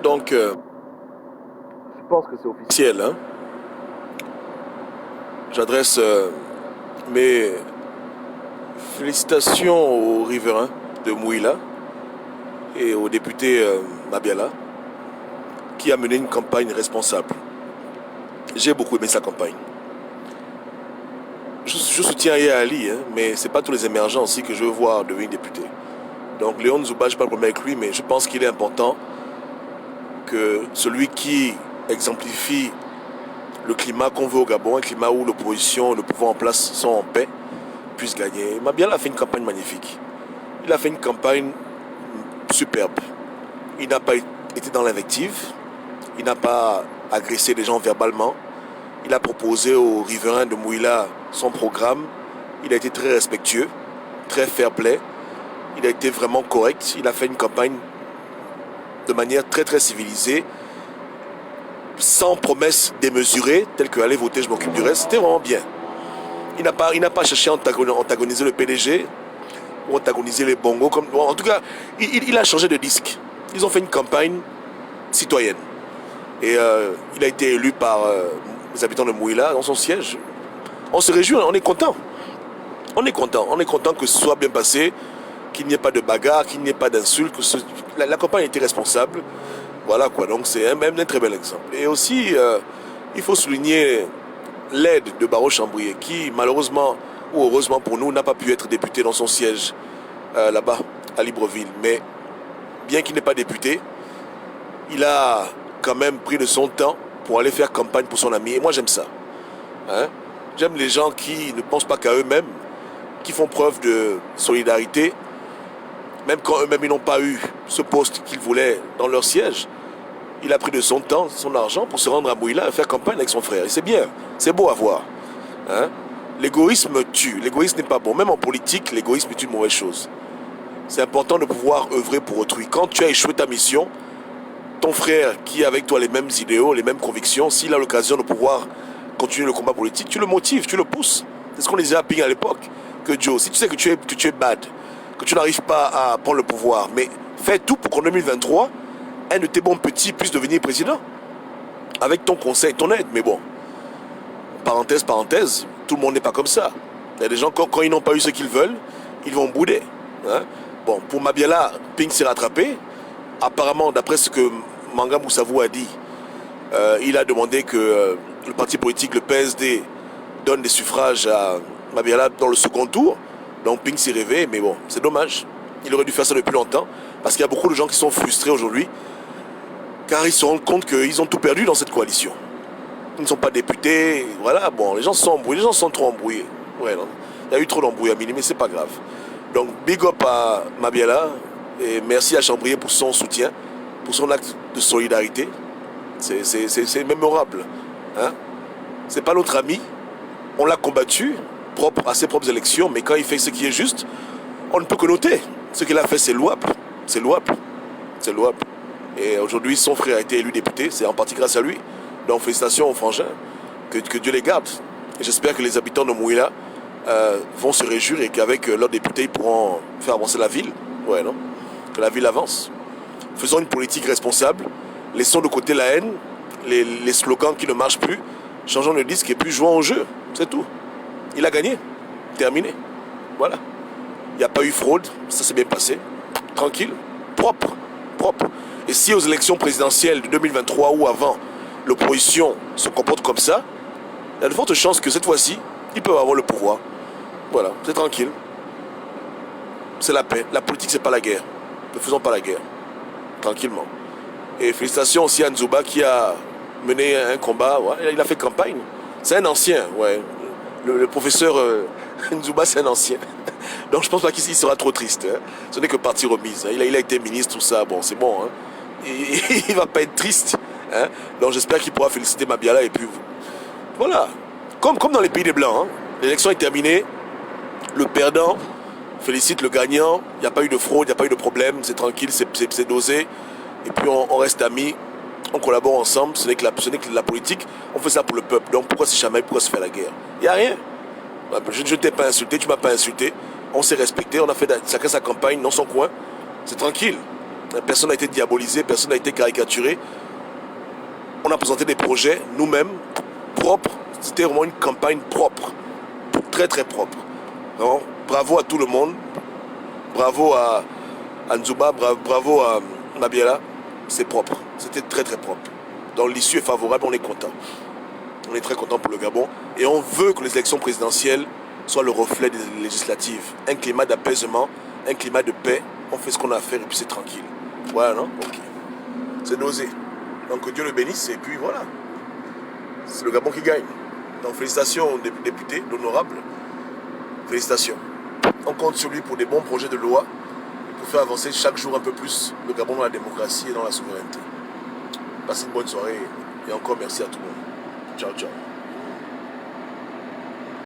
Donc, je pense que c'est officiel. Hein? J'adresse mes félicitations aux riverains de Mouila et au député Mabiala qui a mené une campagne responsable. J'ai beaucoup aimé sa campagne. Je soutiens Yaya Ali, hein, mais ce n'est pas tous les émergents aussi que je veux voir devenir député. Donc Léon Nzouba, je ne suis pas le premier avec lui, mais je pense qu'il est important que celui qui exemplifie le climat qu'on veut au Gabon, un climat où l'opposition et le pouvoir en place sont en paix, puisse gagner. Mabiala a fait une campagne magnifique. Il a fait une campagne superbe. Il n'a pas été dans l'invective, il n'a pas agressé les gens verbalement. Il a proposé aux riverains de Mouila son programme. Il a été très respectueux, très fair-play. Il a été vraiment correct. Il a fait une campagne de manière très très civilisée, sans promesses démesurées, telles que aller voter, je m'occupe du reste. C'était vraiment bien. Il n'a pas cherché à antagoniser le PDG ou antagoniser les bongos. En tout cas, il a changé de disque. Ils ont fait une campagne citoyenne. Et il a été élu par les habitants de Mouila dans son siège. On se réjouit, on est content. On est content que ce soit bien passé, qu'il n'y ait pas de bagarre, qu'il n'y ait pas d'insultes, que la campagne a été responsable. Voilà quoi, donc c'est même un très bel exemple. Et aussi, il faut souligner l'aide de Barreau Chambrier, qui malheureusement ou heureusement pour nous n'a pas pu être député dans son siège là-bas, à Libreville. Mais bien qu'il n'ait pas député, il a quand même pris de son temps pour aller faire campagne pour son ami. Et moi j'aime ça. Hein? J'aime les gens qui ne pensent pas qu'à eux-mêmes, qui font preuve de solidarité, même quand eux-mêmes ils n'ont pas eu ce poste qu'ils voulaient dans leur siège. Il a pris de son temps, son argent pour se rendre à Mouila et faire campagne avec son frère. Et c'est bien, c'est beau à voir. Hein? L'égoïsme tue, l'égoïsme n'est pas bon. Même en politique, l'égoïsme est une mauvaise chose. C'est important de pouvoir œuvrer pour autrui. Quand tu as échoué ta mission, ton frère qui a avec toi les mêmes idéaux, les mêmes convictions, s'il a l'occasion de pouvoir continuer le combat politique, tu le motives, tu le pousses. C'est ce qu'on disait à Ping à l'époque. Que Joe, si tu sais que tu es bad, que tu n'arrives pas à prendre le pouvoir, mais fais tout pour qu'en 2023, un de tes bons petits puisse devenir président. Avec ton conseil, ton aide. Mais bon, parenthèse, tout le monde n'est pas comme ça. Il y a des gens, quand ils n'ont pas eu ce qu'ils veulent, ils vont bouder. Hein? Bon, pour Mabiala, Ping s'est rattrapé. Apparemment, d'après ce que Manga Moussavou a dit, il a demandé que le parti politique, le PSD, donne des suffrages à Mabiala dans le second tour. Donc Ping s'est rêvé, mais bon, c'est dommage. Il aurait dû faire ça depuis longtemps, parce qu'il y a beaucoup de gens qui sont frustrés aujourd'hui, car ils se rendent compte qu'ils ont tout perdu dans cette coalition. Ils ne sont pas députés, voilà, bon, les gens sont embrouillés, les gens sont trop embrouillés. Ouais, non, il y a eu trop d'embrouilles à Mini, mais c'est pas grave. Donc big up à Mabiala, et merci à Chambrier pour son soutien, pour son acte de solidarité. C'est mémorable. Hein? C'est pas notre ami, on l'a combattu, propre à ses propres élections, mais quand il fait ce qui est juste, on ne peut que noter. Ce qu'il a fait, c'est louable. C'est louable. C'est louable. Et aujourd'hui, son frère a été élu député, c'est en partie grâce à lui. Donc félicitations aux frangins, que Dieu les garde. Et j'espère que les habitants de Mouila vont se réjouir et qu'avec leurs députés, ils pourront faire avancer la ville. Ouais, non? Que la ville avance. Faisons une politique responsable, laissons de côté la haine, les slogans qui ne marchent plus, changeons le disque et puis jouons au jeu. C'est tout. Il a gagné. Terminé. Voilà. Il n'y a pas eu fraude, ça s'est bien passé. Tranquille, propre. Et si aux élections présidentielles de 2023 ou avant, l'opposition se comporte comme ça, il y a de fortes chances que cette fois-ci, ils peuvent avoir le pouvoir. Voilà, c'est tranquille. C'est la paix. La politique, c'est pas la guerre. Ne faisons pas la guerre. Tranquillement. Et félicitations aussi à Nzouba qui a mené un combat. Ouais, il a fait campagne. C'est un ancien, ouais. Le professeur Nzouba, c'est un ancien. Donc je pense pas qu'ici il sera trop triste. Hein. Ce n'est que partie remise. Hein. Il a été ministre, tout ça. Bon, c'est bon. Hein. Il va pas être triste. Hein. Donc j'espère qu'il pourra féliciter Mabiala. Et puis voilà. Comme dans les pays des Blancs. Hein. L'élection est terminée. Le perdant félicite le gagnant. Il n'y a pas eu de fraude, il n'y a pas eu de problème. C'est tranquille, c'est dosé. Et puis on reste amis. On collabore ensemble. Ce n'est que la politique. On fait ça pour le peuple. Donc pourquoi se chamailler, pourquoi se faire la guerre? Il n'y a rien. Je ne t'ai pas insulté, tu ne m'as pas insulté. On s'est respecté, on a fait chacun sa campagne dans son coin. C'est tranquille. Personne n'a été diabolisé, personne n'a été caricaturé. On a présenté des projets nous-mêmes, propres. C'était vraiment une campagne propre. Très très propre. Donc, bravo à tout le monde. Bravo à Nzouba, bravo à Mabiala. C'est propre. C'était très très propre. Donc l'issue est favorable, on est content. On est très content pour le Gabon. Et on veut que les élections présidentielles soient le reflet des législatives. Un climat d'apaisement, un climat de paix. On fait ce qu'on a à faire et puis c'est tranquille. Voilà, non? Ok. C'est dosé. Donc que Dieu le bénisse et puis voilà. C'est le Gabon qui gagne. Donc félicitations aux députés, d'honorables. Félicitations. On compte sur lui pour des bons projets de loi pour faire avancer chaque jour un peu plus le Gabon dans la démocratie et dans la souveraineté. Passez une bonne soirée et encore merci à tout le monde. Ciao, ciao.